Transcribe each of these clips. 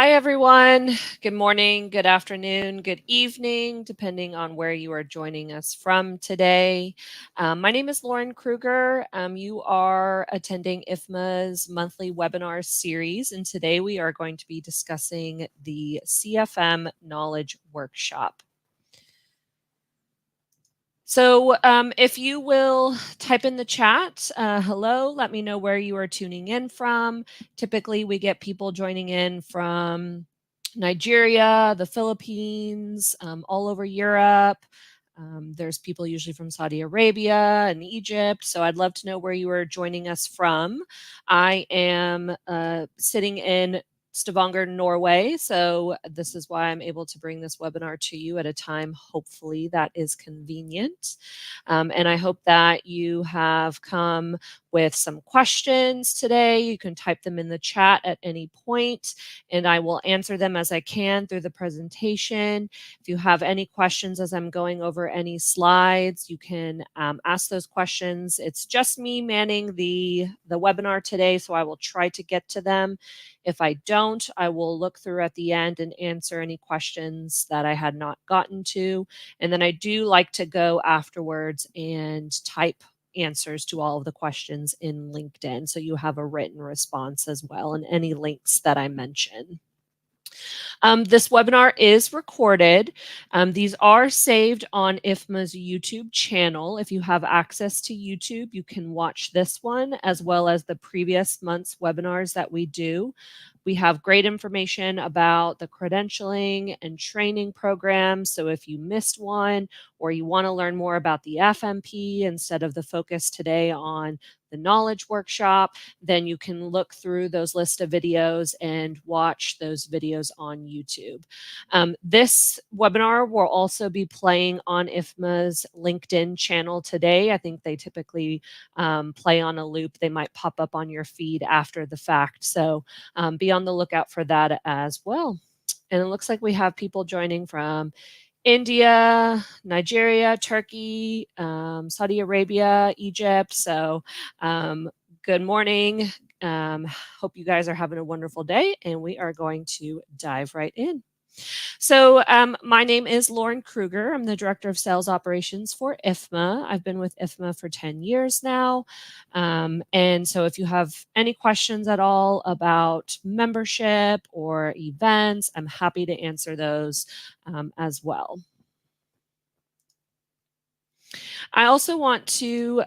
Hi, everyone. Good morning, good afternoon, good evening, depending on where you are joining us from today. My name is Lauren Kruger. You are attending IFMA's monthly webinar series, and today we are going to be discussing the CFM Knowledge Workshop. So if you will type in the chat, hello, let me know where you are tuning in from. Typically, we get people joining in from Nigeria, the Philippines, all over Europe. There's people usually from Saudi Arabia and Egypt. So I'd love to know where you are joining us from. I am sitting in Stavanger, Norway. So this is why I'm able to bring this webinar to you at a time, hopefully, that is convenient. And I hope that you have come with some questions today. You can type them in the chat at any point, and I will answer them as I can through the presentation. If you have any questions as I'm going over any slides, you can ask those questions. It's just me manning the webinar today, so I will try to get to them. If I don't, I will look through at the end and answer any questions that I had not gotten to. And then I do like to go afterwards and type answers to all of the questions in LinkedIn, so you have a written response as well, and any links that I mention. This webinar is recorded. These are saved on IFMA's YouTube channel. If you have access to YouTube, you can watch this one as well as the previous month's webinars that we do. We have great information about the credentialing and training programs. So if you missed one or you want to learn more about the FMP instead of the focus today on the knowledge workshop, then you can look through those list of videos and watch those videos on YouTube. This webinar will also be playing on IFMA's LinkedIn channel today. I think they typically play on a loop. They might pop up on your feed after the fact. So be on the lookout for that as well. And it looks like we have people joining from India, Nigeria, Turkey, Saudi Arabia, Egypt. So good morning. Hope you guys are having a wonderful day, and we are going to dive right in. So my name is Lauren Kruger. I'm the Director of Sales Operations for IFMA. I've been with IFMA for 10 years now. And so if you have any questions at all about membership or events, I'm happy to answer those as well. I also want to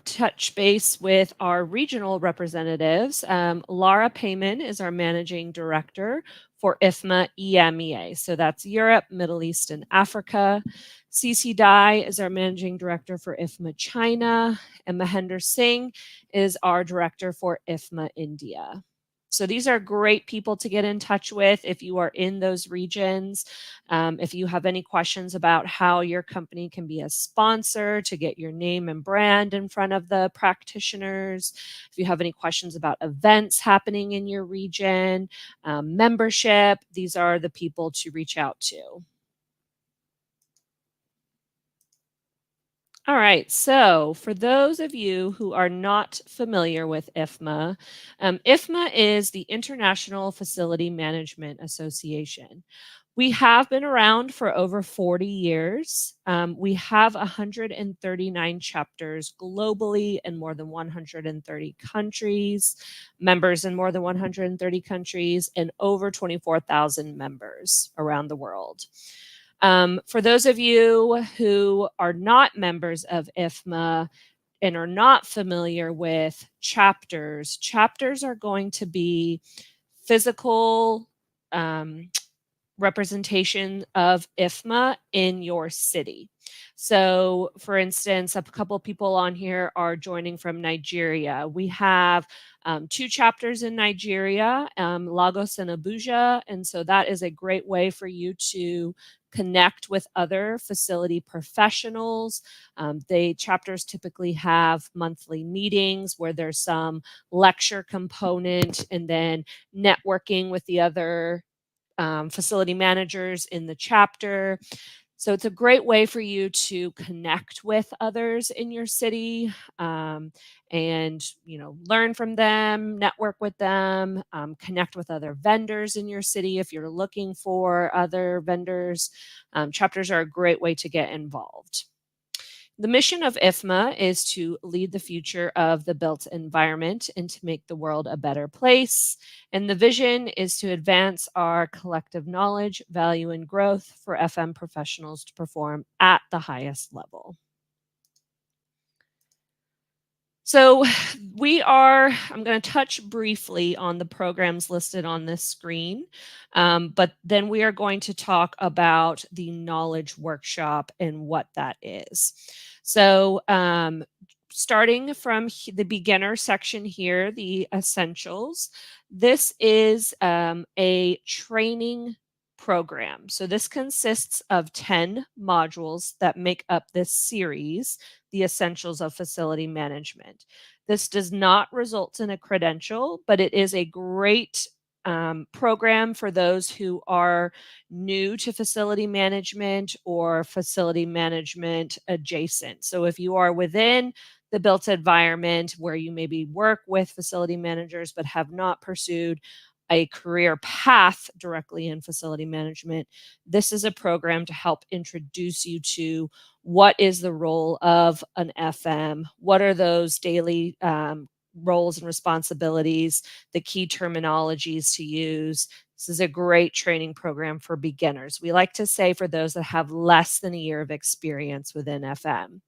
touch base with our regional representatives. Laura Payman is our Managing Director for IFMA EMEA. So that's Europe, Middle East, and Africa. CC Dai is our Managing Director for IFMA China. And Mahender Singh is our Director for IFMA India. So these are great people to get in touch with if you are in those regions. If you have any questions about how your company can be a sponsor to get your name and brand in front of the practitioners, if you have any questions about events happening in your region, membership, these are the people to reach out to. All right, so for those of you who are not familiar with IFMA, IFMA is the International Facility Management Association. We have been around for over 40 years. We have 139 chapters globally in more than 130 countries, members in more than 130 countries, and over 24,000 members around the world. For those of you who are not members of IFMA and are not familiar with chapters, chapters are going to be physical representation of IFMA in your city. So, for instance, a couple people on here are joining from Nigeria. We have 2 chapters in Nigeria, Lagos and Abuja, and so that is a great way for you to connect with other facility professionals. Chapters typically have monthly meetings where there's some lecture component and then networking with the other facility managers in the chapter. So it's a great way for you to connect with others in your city, and learn from them, network with them, connect with other vendors in your city if you're looking for other vendors. Chapters are a great way to get involved. The mission of IFMA is to lead the future of the built environment and to make the world a better place. And the vision is to advance our collective knowledge, value, and growth for FM professionals to perform at the highest level. So I'm going to touch briefly on the programs listed on this screen, but then we are going to talk about the Knowledge Workshop and what that is. So starting from the beginner section here, the essentials, this is a training program. So this consists of 10 modules that make up this series, the essentials of facility management. This does not result in a credential, but it is a great program for those who are new to facility management or facility management adjacent. So if you are within the built environment where you maybe work with facility managers but have not pursued a career path directly in facility management, this is a program to help introduce you to what is the role of an FM, what are those daily roles and responsibilities, the key terminologies to use. This is a great training program for beginners. We like to say for those that have less than a year of experience within FM.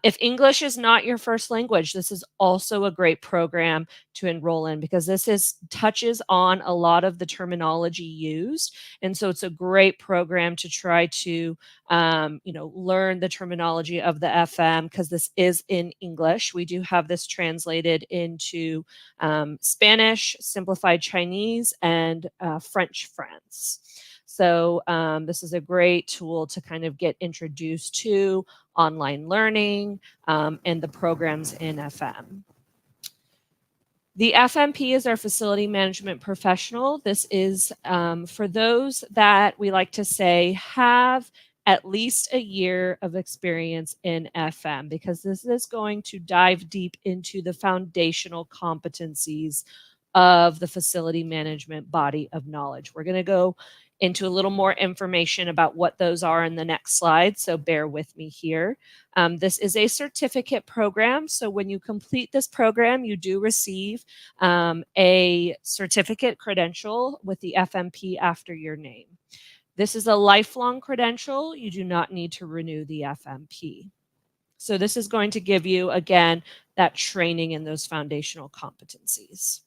If English is not your first language, this is also a great program to enroll in because this touches on a lot of the terminology used. And so it's a great program to try to, learn the terminology of the FM because this is in English. We do have this translated into Spanish, simplified Chinese, and French France. So this is a great tool to kind of get introduced to online learning and the programs in FM. The FMP is our facility management professional. This is for those that we like to say have at least a year of experience in FM because this is going to dive deep into the foundational competencies of the facility management body of knowledge. We're going to go into a little more information about what those are in the next slide, so bear with me here. This is a certificate program, so when you complete this program, you do receive a certificate credential with the FMP after your name. This is a lifelong credential. You do not need to renew the FMP. So this is going to give you, again, that training in those foundational competencies.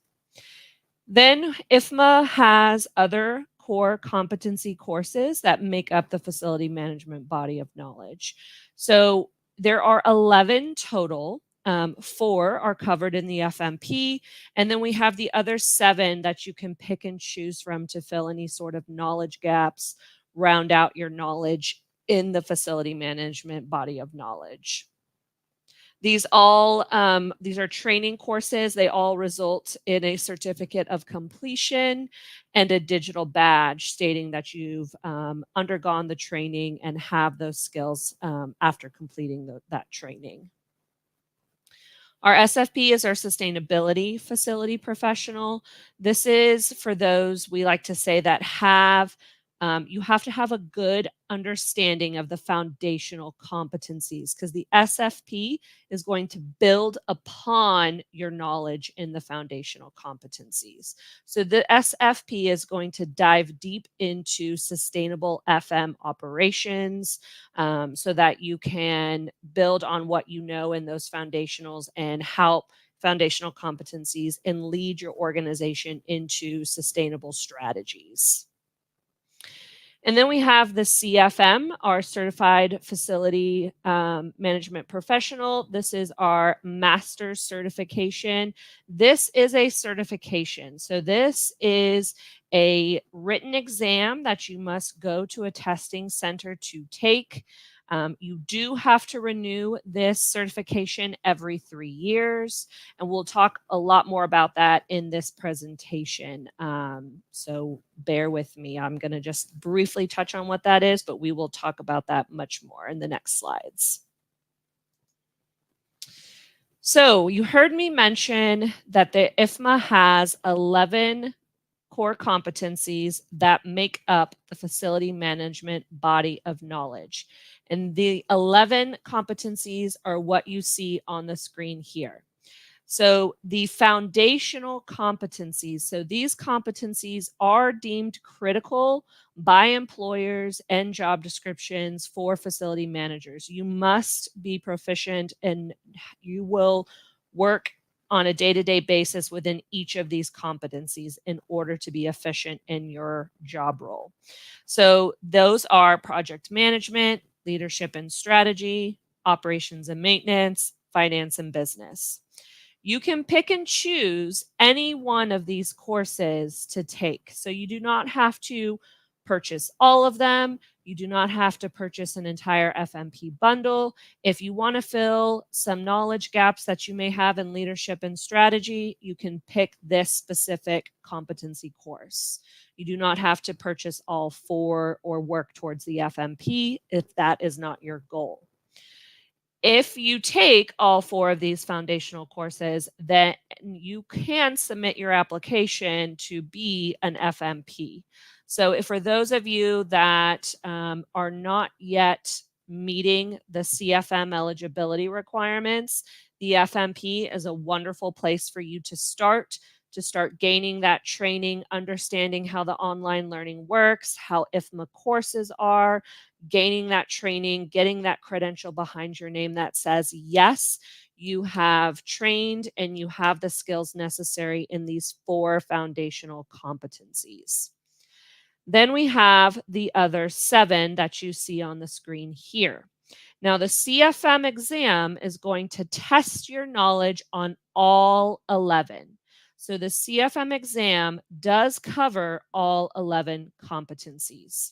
Then IFMA has other core competency courses that make up the facility management body of knowledge. So there are 11 total. 4 are covered in the FMP, and then we have the other 7 that you can pick and choose from to fill any sort of knowledge gaps, round out your knowledge in the facility management body of knowledge. These are training courses. They all result in a certificate of completion and a digital badge stating that you've undergone the training and have those skills after completing that training. Our SFP is our sustainability facility professional. This is for those we like to say that you have to have a good understanding of the foundational competencies because the SFP is going to build upon your knowledge in the foundational competencies. So the SFP is going to dive deep into sustainable FM operations so that you can build on what you know in those foundationals and help foundational competencies and lead your organization into sustainable strategies. And then we have the CFM, our Certified Facility Management Professional. This is our master's certification. This is a certification. So this is a written exam that you must go to a testing center to take. You do have to renew this certification every 3 years, and we'll talk a lot more about that in this presentation. So bear with me. I'm going to just briefly touch on what that is, but we will talk about that much more in the next slides. So you heard me mention that the IFMA has 11 core competencies that make up the facility management body of knowledge. And the 11 competencies are what you see on the screen here. So the foundational competencies, so these competencies are deemed critical by employers and job descriptions for facility managers. You must be proficient and you will work on a day-to-day basis within each of these competencies in order to be efficient in your job role. So those are project management, leadership and strategy, operations and maintenance, finance and business. You can pick and choose any one of these courses to take. So you do not have to purchase all of them. You do not have to purchase an entire FMP bundle. If you want to fill some knowledge gaps that you may have in leadership and strategy, you can pick this specific competency course. You do not have to purchase all 4 or work towards the FMP if that is not your goal. If you take all 4 of these foundational courses, then you can submit your application to be an FMP. So if for those of you that are not yet meeting the CFM eligibility requirements, the FMP is a wonderful place for you to start gaining that training, understanding how the online learning works, how IFMA courses are, gaining that training, getting that credential behind your name that says, yes, you have trained and you have the skills necessary in these 4 foundational competencies. Then we have the other 7 that you see on the screen here. Now, the CFM exam is going to test your knowledge on all 11. So the CFM exam does cover all 11 competencies.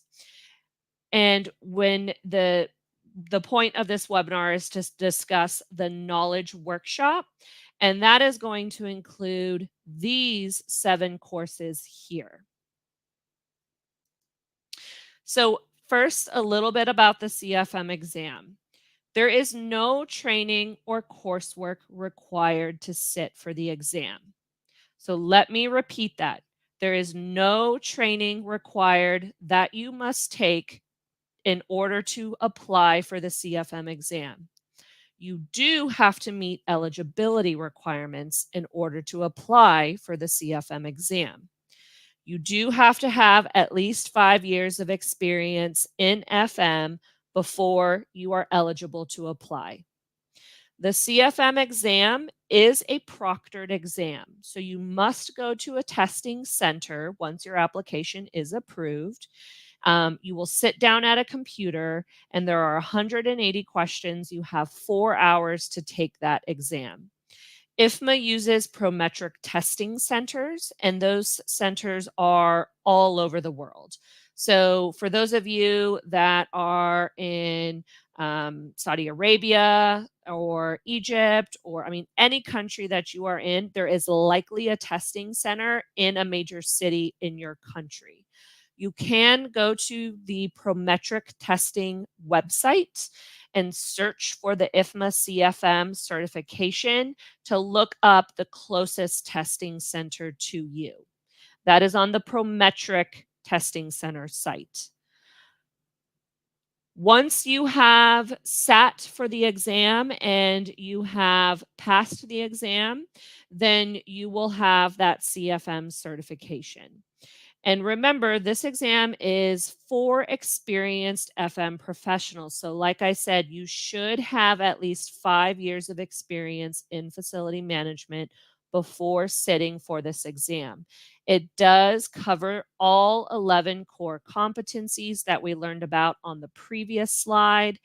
And when the point of this webinar is to discuss the knowledge workshop, and that is going to include these 7 courses here. So first, a little bit about the CFM exam. There is no training or coursework required to sit for the exam. So let me repeat that. There is no training required that you must take in order to apply for the CFM exam. You do have to meet eligibility requirements in order to apply for the CFM exam. You do have to have at least 5 years of experience in FM before you are eligible to apply. The CFM exam is a proctored exam, so you must go to a testing center once your application is approved. You will sit down at a computer and there are 180 questions. You have 4 hours to take that exam. IFMA uses prometric testing centers, and those centers are all over the world. So for those of you that are in Saudi Arabia or Egypt, or any country that you are in, there is likely a testing center in a major city in your country. You can go to the Prometric testing website and search for the IFMA CFM certification to look up the closest testing center to you. That is on the Prometric testing center site. Once you have sat for the exam and you have passed the exam, then you will have that CFM certification. And remember, this exam is for experienced FM professionals. So like I said, you should have at least 5 years of experience in facility management before sitting for this exam. It does cover all 11 core competencies that we learned about on the previous slide.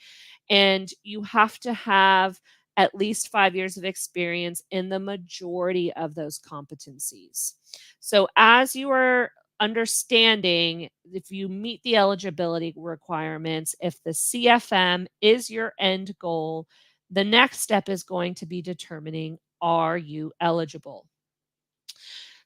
And you have to have at least 5 years of experience in the majority of those competencies. So as you are understanding if you meet the eligibility requirements, if the CFM is your end goal, the next step is going to be determining, are you eligible?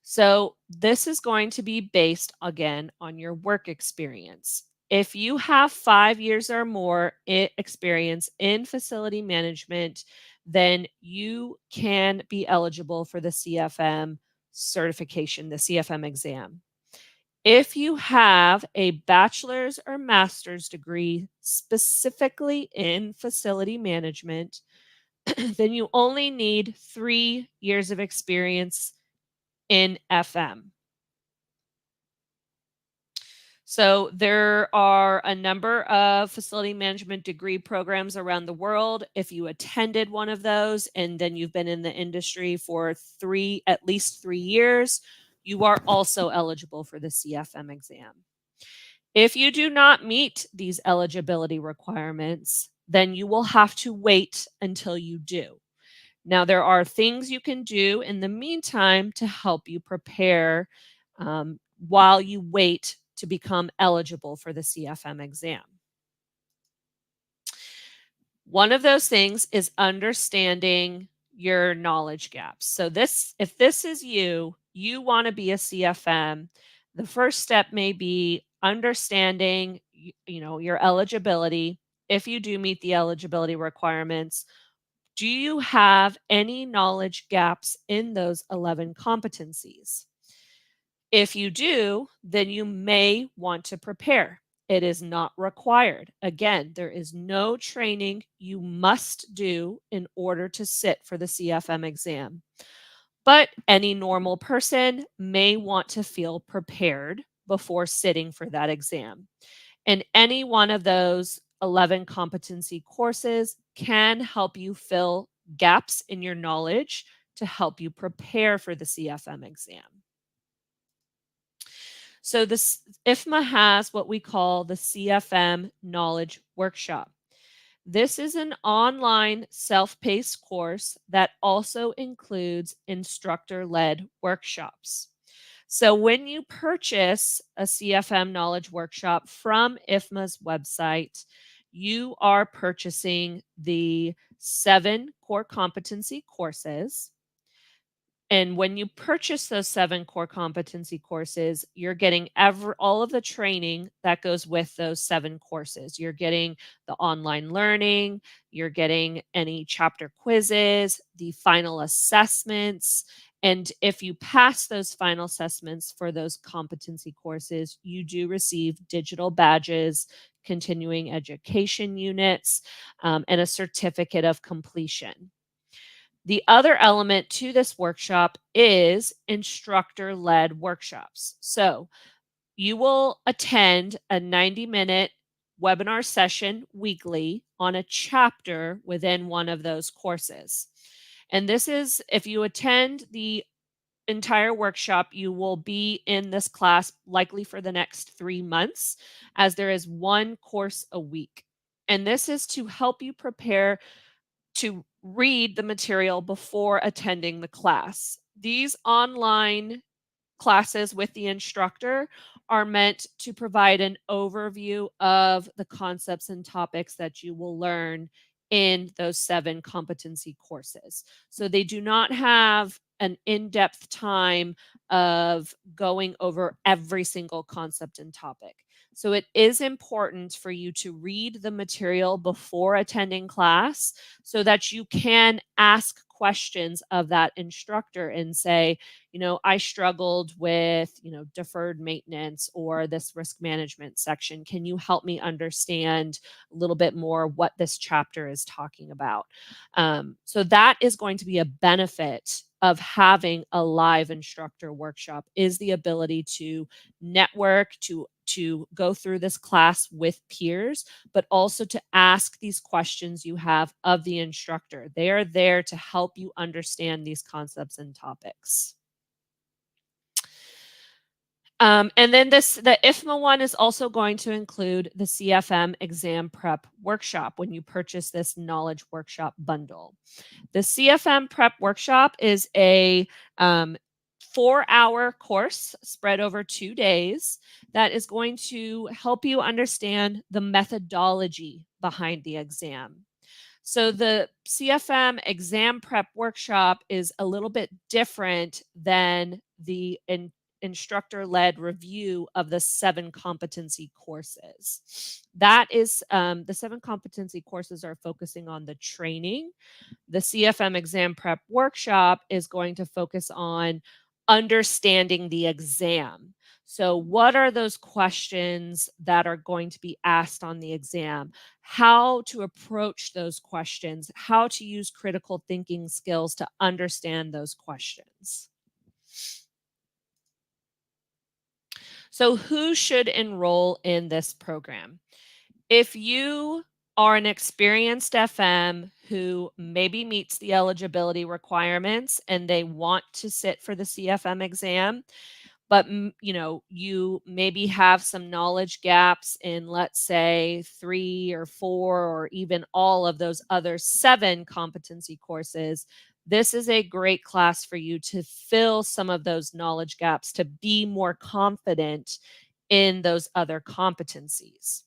So this is going to be based again on your work experience. If you have 5 years or more experience in facility management, then you can be eligible for the CFM certification, the CFM exam. If you have a bachelor's or master's degree specifically in facility management, then you only need 3 years of experience in FM. So there are a number of facility management degree programs around the world. If you attended one of those and then you've been in the industry for at least 3 years, you are also eligible for the CFM exam. If you do not meet these eligibility requirements, then you will have to wait until you do. Now, there are things you can do in the meantime to help you prepare while you wait to become eligible for the CFM exam. One of those things is understanding your knowledge gaps. So if this is you want to be a CFM, the first step may be understanding your eligibility. If you do meet the eligibility requirements, do you have any knowledge gaps in those 11 competencies? If you do, then you may want to prepare. It is not required. Again, there is no training you must do in order to sit for the CFM exam. But any normal person may want to feel prepared before sitting for that exam. And any one of those 11 competency courses can help you fill gaps in your knowledge to help you prepare for the CFM exam. So this IFMA has what we call the CFM Knowledge Workshop. This is an online self-paced course that also includes instructor-led workshops. So when you purchase a CFM Knowledge Workshop from IFMA's website, you are purchasing the 7 core competency courses. And when you purchase those 7 core competency courses, you're getting all of the training that goes with those 7 courses. You're getting the online learning, you're getting any chapter quizzes, the final assessments. And if you pass those final assessments for those competency courses, you do receive digital badges, continuing education units, and a certificate of completion. The other element to this workshop is instructor-led workshops. So you will attend a 90-minute webinar session weekly on a chapter within one of those courses. And this is, if you attend the entire workshop, you will be in this class likely for the next 3 months, as there is 1 course a week. And this is to help you prepare to read the material before attending the class. These online classes with the instructor are meant to provide an overview of the concepts and topics that you will learn in those 7 competency courses. So they do not have an in-depth time of going over every single concept and topic. So it is important for you to read the material before attending class so that you can ask questions of that instructor and say, I struggled with, deferred maintenance or this risk management section. Can you help me understand a little bit more what this chapter is talking about? So that is going to be a benefit of having a live instructor workshop, is the ability to network, to go through this class with peers, but also to ask these questions you have of the instructor. They are there to help you understand these concepts and topics. And then the IFMA one is also going to include the CFM exam prep workshop when you purchase this knowledge workshop bundle. The CFM prep workshop is a 4-hour course spread over 2 days that is going to help you understand the methodology behind the exam. So the CFM exam prep workshop is a little bit different than the instructor-led review of the 7 competency courses. That is, the 7 competency courses are focusing on the training. The CFM exam prep workshop is going to focus on understanding the exam. So, what are those questions that are going to be asked on the exam? How to approach those questions, how to use critical thinking skills to understand those questions. So, who should enroll in this program? If you are an experienced FM who maybe meets the eligibility requirements and they want to sit for the CFM exam, but you maybe have some knowledge gaps in, let's say, 3 or 4 or even all of those other 7 competency courses, this is a great class for you to fill some of those knowledge gaps, to be more confident in those other competencies.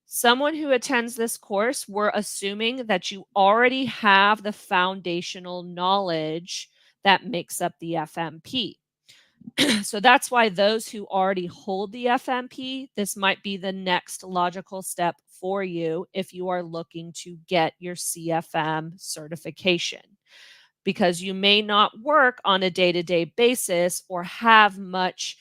Someone who attends this course, we're assuming that you already have the foundational knowledge that makes up the FMP. So that's why those who already hold the FMP, this might be the next logical step for you if you are looking to get your CFM certification, because you may not work on a day-to-day basis or have much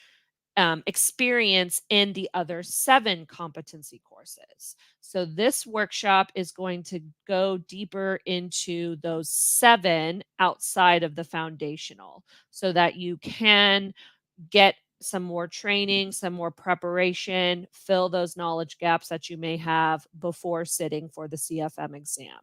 experience in the other 7 competency courses. So this workshop is going to go deeper into those 7 outside of the foundational so that you can get some more training, some more preparation, fill those knowledge gaps that you may have before sitting for the CFM exam.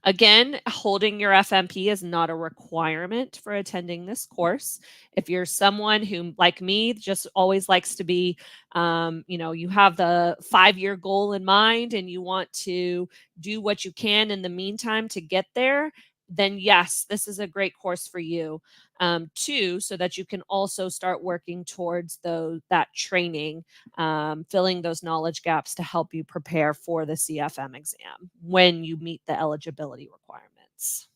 Again, holding your FMP is not a requirement for attending this course. If you're someone who, like me, just always likes to be, you have the 5-year goal in mind and you want to do what you can in the meantime to get there, then yes, this is a great course for you. Too, so that you can also start working towards that training, filling those knowledge gaps to help you prepare for the CFM exam when you meet the eligibility requirements.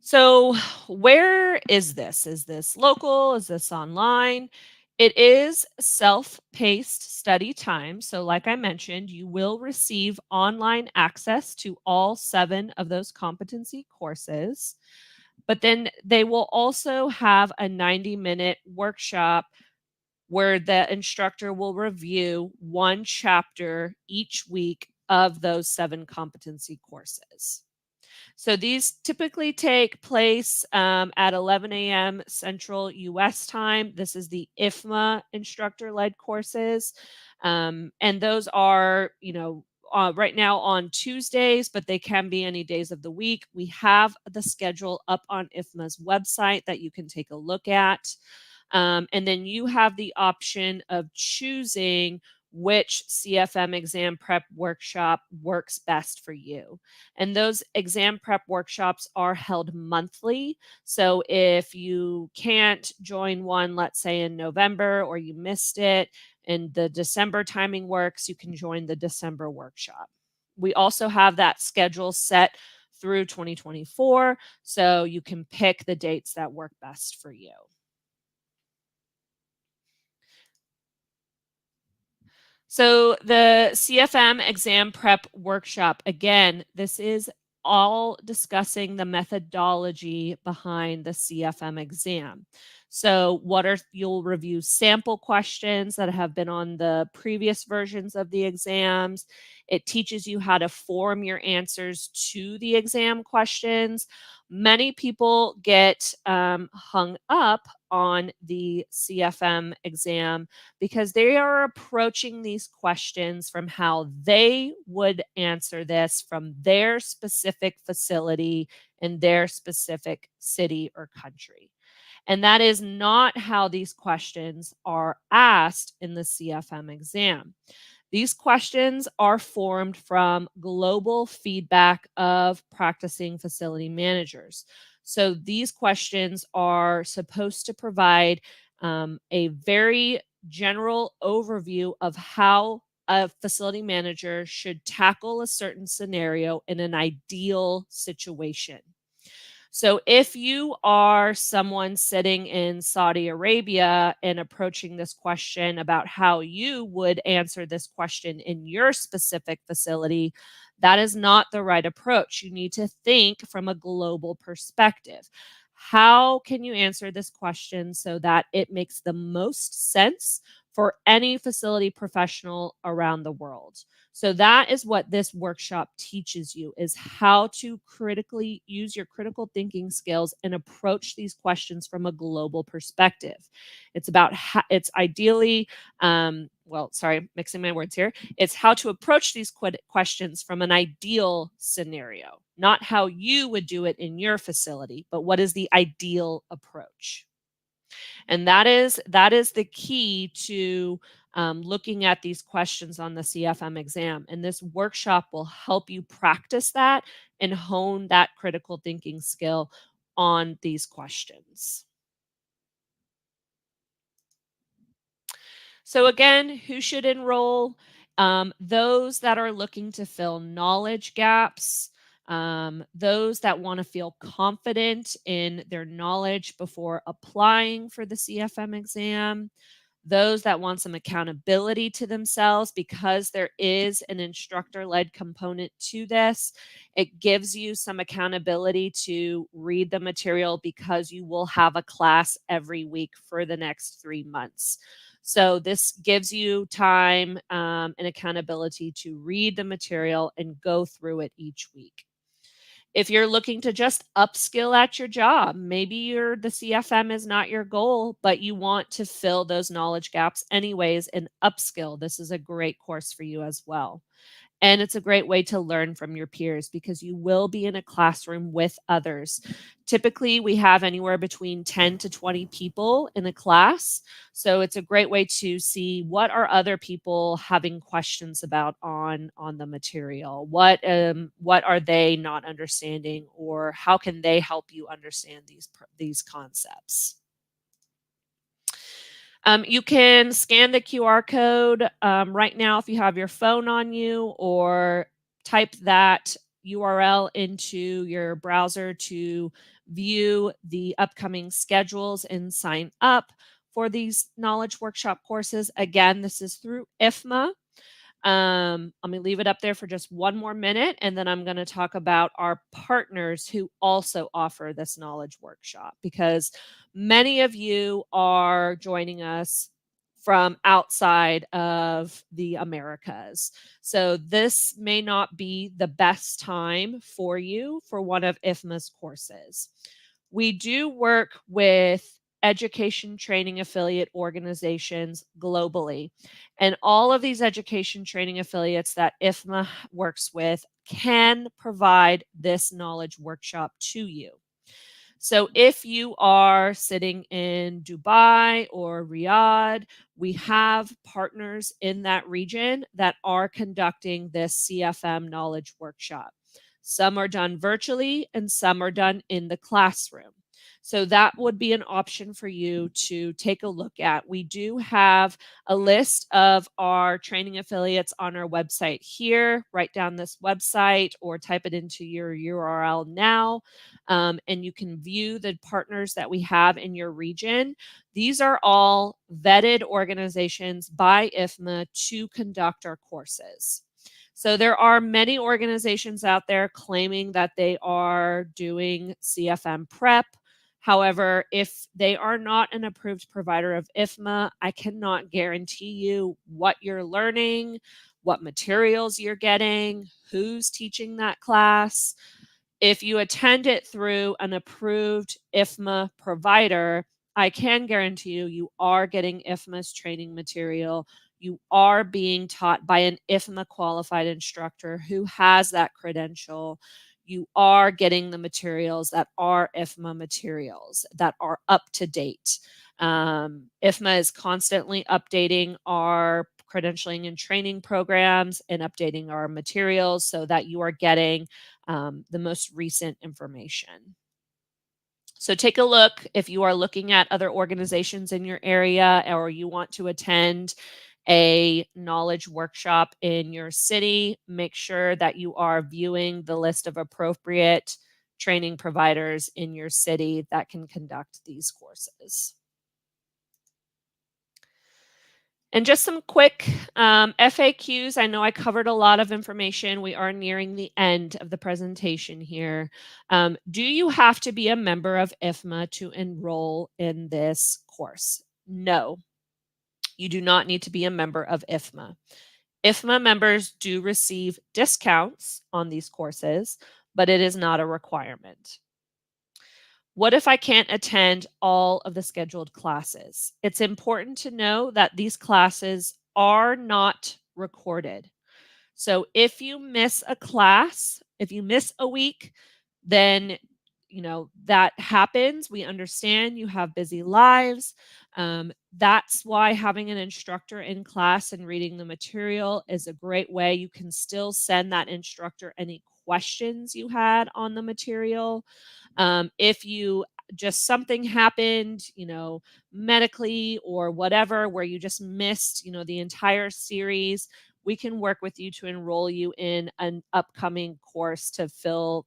So, where is this? Is this local? Is this online? It is self-paced study time. So, like I mentioned, you will receive online access to all 7 of those competency courses. But then they will also have a 90-minute workshop where the instructor will review 1 chapter each week of those 7 competency courses. So these typically take place at 11 a.m. Central US time. This is the IFMA instructor-led courses. And those are, right now on Tuesdays, but they can be any days of the week. We have the schedule up on IFMA's website that you can take a look at. And then you have the option of choosing which CFM exam prep workshop works best for you. And those exam prep workshops are held monthly. So if you can't join one, let's say in November, or you missed it and the December timing works, you can join the December workshop. We also have that schedule set through 2024, so you can pick the dates that work best for you. So the CFM exam prep workshop, again, this is all discussing the methodology behind the CFM exam. So you'll review sample questions that have been on the previous versions of the exams. It teaches you how to form your answers to the exam questions. Many people get hung up on the CFM exam because they are approaching these questions from how they would answer this from their specific facility in their specific city or country. And that is not how these questions are asked in the CFM exam. These questions are formed from global feedback of practicing facility managers. So these questions are supposed to provide a very general overview of how a facility manager should tackle a certain scenario in an ideal situation. So, if you are someone sitting in Saudi Arabia and approaching this question about how you would answer this question in your specific facility, that is not the right approach. You need to think from a global perspective. How can you answer this question so that it makes the most sense for any facility professional around the world? So that is what this workshop teaches you, is how to critically use your critical thinking skills and approach these questions from a global perspective. It's about it's ideally mixing my words here. It's how to approach these questions from an ideal scenario, not how you would do it in your facility, but what is the ideal approach. And that is the key to looking at these questions on the CFM exam. And this workshop will help you practice that and hone that critical thinking skill on these questions. So again, who should enroll? Those that are looking to fill knowledge gaps, those that want to feel confident in their knowledge before applying for the CFM exam, those that want some accountability to themselves because there is an instructor led component to this. It gives you some accountability to read the material because you will have a class every week for the next 3 months. So, this gives you time and accountability to read the material and go through it each week. If you're looking to just upskill at your job, maybe the CFM is not your goal, but you want to fill those knowledge gaps anyways and upskill. This is a great course for you as well. And it's a great way to learn from your peers because you will be in a classroom with others. Typically, we have anywhere between 10 to 20 people in a class. So it's a great way to see what are other people having questions about on the material. What are they not understanding, or how can they help you understand these concepts? You can scan the QR code right now if you have your phone on you, or type that URL into your browser to view the upcoming schedules and sign up for these knowledge workshop courses. Again, this is through IFMA. I'm going to leave it up there for just one more minute, and then I'm going to talk about our partners who also offer this knowledge workshop, because many of you are joining us from outside of the Americas. So this may not be the best time for you for one of IFMA's courses. We do work with education training affiliate organizations globally. And all of these education training affiliates that IFMA works with can provide this knowledge workshop to you. So if you are sitting in Dubai or Riyadh, we have partners in that region that are conducting this CFM knowledge workshop. Some are done virtually and some are done in the classroom. So that would be an option for you to take a look at. We do have a list of our training affiliates on our website here. Write down this website or type it into your URL now, and you can view the partners that we have in your region. These are all vetted organizations by IFMA to conduct our courses. So there are many organizations out there claiming that they are doing CFM prep. However, if they are not an approved provider of IFMA, I cannot guarantee you what you're learning, what materials you're getting, who's teaching that class. If you attend it through an approved IFMA provider, I can guarantee you are getting IFMA's training material. You are being taught by an IFMA qualified instructor who has that credential. You are getting the materials that are IFMA materials that are up to date. IFMA is constantly updating our credentialing and training programs and updating our materials so that you are getting the most recent information. So take a look if you are looking at other organizations in your area or you want to attend a knowledge workshop in your city, make sure that you are viewing the list of appropriate training providers in your city that can conduct these courses. And just some quick FAQs. I know I covered a lot of information. We are nearing the end of the presentation here. Do you have to be a member of IFMA to enroll in this course? No, you do not need to be a member of IFMA. IFMA members do receive discounts on these courses, but it is not a requirement. What if I can't attend all of the scheduled classes? It's important to know that these classes are not recorded. So if you miss a class, if you miss a week, then that happens. We understand you have busy lives. That's why having an instructor in class and reading the material is a great way. You can still send that instructor any questions you had on the material. If you just something happened, medically or whatever, where you just missed, the entire series, we can work with you to enroll you in an upcoming course to fill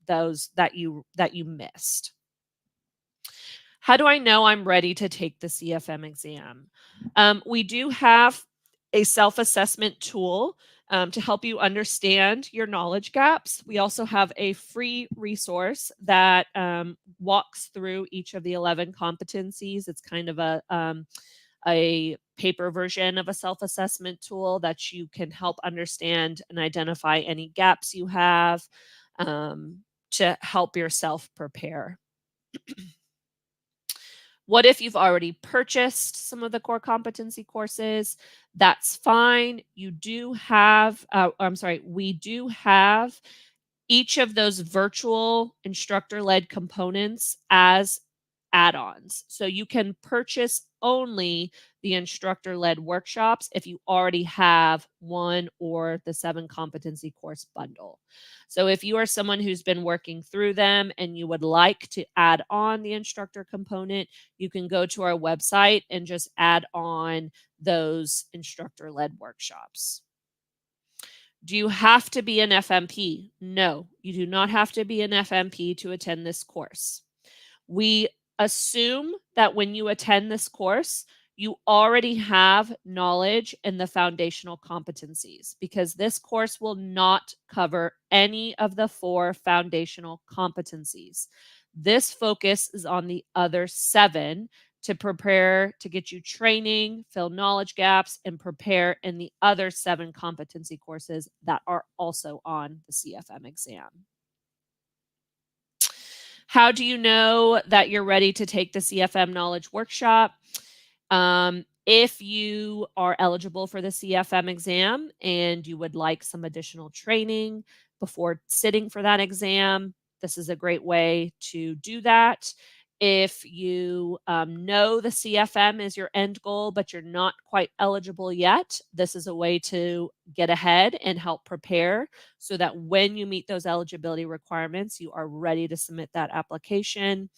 those that you missed. How do I know I'm ready to take the CFM exam? We do have a self-assessment tool to help you understand your knowledge gaps. We also have a free resource that walks through each of the 11 competencies. It's kind of a paper version of a self-assessment tool that you can help understand and identify any gaps you have to help yourself prepare. What if you've already purchased some of the core competency courses? That's fine. We do have each of those virtual instructor-led components as add-ons. So you can purchase only the instructor-led workshops if you already have one or the 7 competency course bundle. So if you are someone who's been working through them and you would like to add on the instructor component, you can go to our website and just add on those instructor-led workshops. Do you have to be an FMP? No, you do not have to be an FMP to attend this course. We assume that when you attend this course, you already have knowledge in the foundational competencies, because this course will not cover any of the 4 foundational competencies. This focus is on the other 7 to prepare, to get you training, fill knowledge gaps, and prepare in the other 7 competency courses that are also on the CFM exam. How do you know that you're ready to take the CFM Knowledge Workshop? If you are eligible for the CFM exam and you would like some additional training before sitting for that exam, this is a great way to do that. If you know the CFM is your end goal, but you're not quite eligible yet, this is a way to get ahead and help prepare so that when you meet those eligibility requirements, you are ready to submit that application.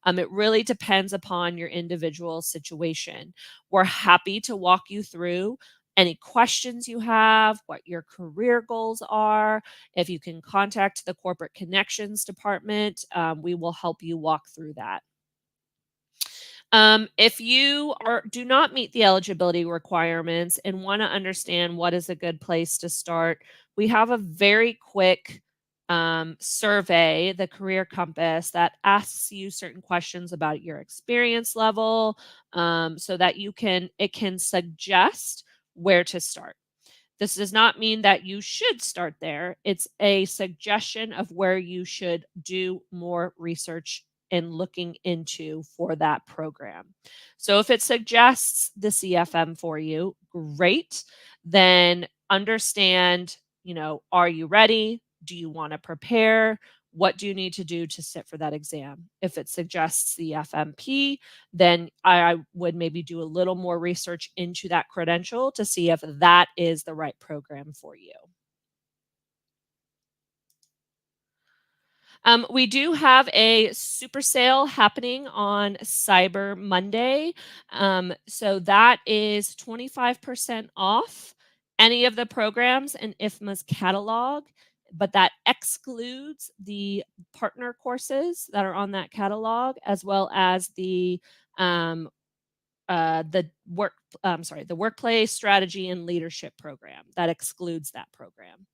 It really depends upon your individual situation. We're happy to walk you through any questions you have, what your career goals are. If you can contact the Corporate Connections Department, we will help you walk through that. If you do not meet the eligibility requirements and want to understand what is a good place to start, we have a very quick survey, the Career Compass, that asks you certain questions about your experience level, so that it can suggest where to start. This does not mean that you should start there. It's a suggestion of where you should do more research and looking into for that program. So if it suggests the CFM for you, great. Then understand, are you ready? Do you want to prepare? What do you need to do to sit for that exam? If it suggests the FMP, then I would maybe do a little more research into that credential to see if that is the right program for you. We do have a super sale happening on Cyber Monday. So that is 25% off any of the programs in IFMA's catalog, but that excludes the partner courses that are on that catalog, as well as um, the workplace strategy and leadership program that excludes that program.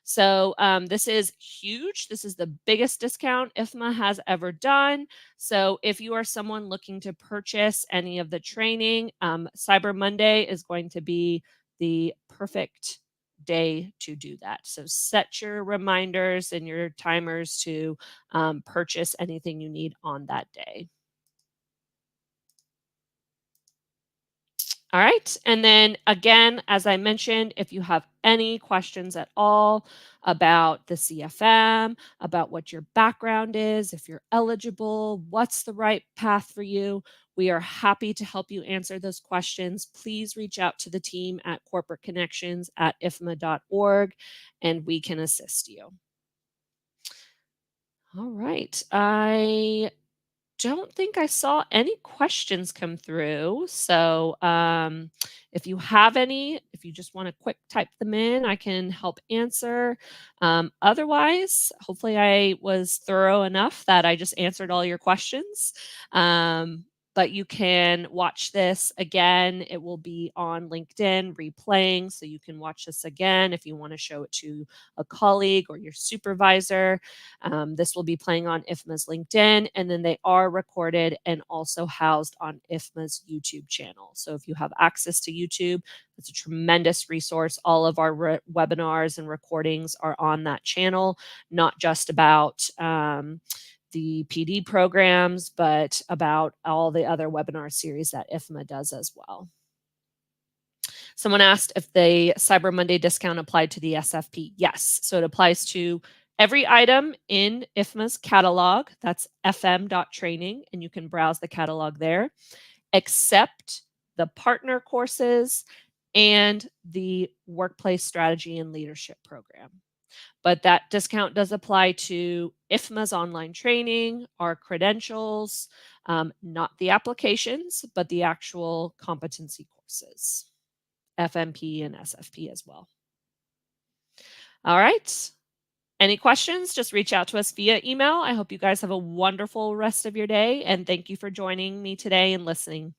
So this is huge. This is the biggest discount IFMA has ever done. So if you are someone looking to purchase any of the training, Cyber Monday is going to be the perfect day to do that. So set your reminders and your timers to purchase anything you need on that day. All right. And then again, as I mentioned, if you have any questions at all about the CFM, about what your background is, if you're eligible, what's the right path for you, we are happy to help you answer those questions. Please reach out to the team at Corporate Connections at ifma.org and we can assist you. All right. I don't think I saw any questions come through. So if you have any, if you just want to quick type them in, I can help answer. Otherwise, hopefully I was thorough enough that I just answered all your questions. But you can watch this again. It will be on LinkedIn replaying, so you can watch this again if you want to show it to a colleague or your supervisor. This will be playing on IFMA's LinkedIn, and then they are recorded and also housed on IFMA's YouTube channel. So if you have access to YouTube, it's a tremendous resource. All of our webinars and recordings are on that channel, not just about the PD programs, but about all the other webinar series that IFMA does as well. Someone asked if the Cyber Monday discount applied to the SFP. Yes, so it applies to every item in IFMA's catalog. That's fm.training, and you can browse the catalog there, except the partner courses and the workplace strategy and leadership program. But that discount does apply to IFMA's online training, our credentials, not the applications, but the actual competency courses, FMP and SFP as well. All right. Any questions? Just reach out to us via email. I hope you guys have a wonderful rest of your day, and thank you for joining me today and listening.